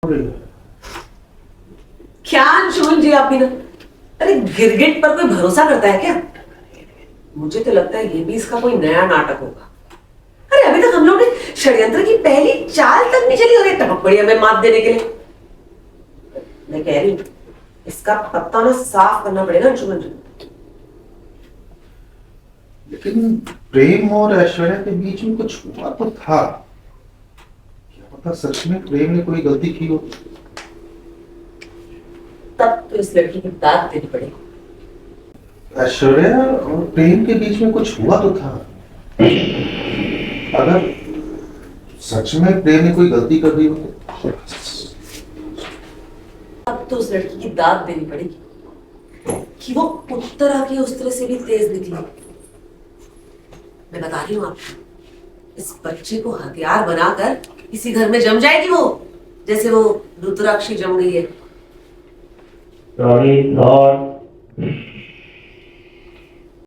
क्या अंशुमन जी आप भी ना, अरे गिरगिट पर कोई भरोसा करता है क्या? मुझे तो लगता है ये भी इसका कोई नया नाटक होगा। अरे अभी तक हम लोग ने षड्यंत्र की पहली चाल तक नहीं चली और ये टपक पड़ी हमें मात देने के लिए। मैं कह रही हूँ इसका पत्ता ना साफ करना पड़ेगा अंशुमन जी। लेकिन प्रेम और ऐश्वर्या के बीच में कुछ हुआ तो था। क्या पता सच में प्रेम ने कोई गलती की हो। तब तो इस लड़की की दाद देनी पड़ेगी। ऐश्वर्या और प्रेम के बीच में कुछ हुआ तो था। अगर सच में प्रेम ने कोई गलती कर दी हो तो अब तो उस लड़की की दाद देनी पड़ेगी कि वो उत्तरा के उस्त्र से भी तेज निकली। मैं बता रही हूँ आपको, इस बच्चे को हथियार बनाकर किसी घर में जम जाएगी वो, जैसे वो रुद्राक्षी जम गई है। Rolling Lord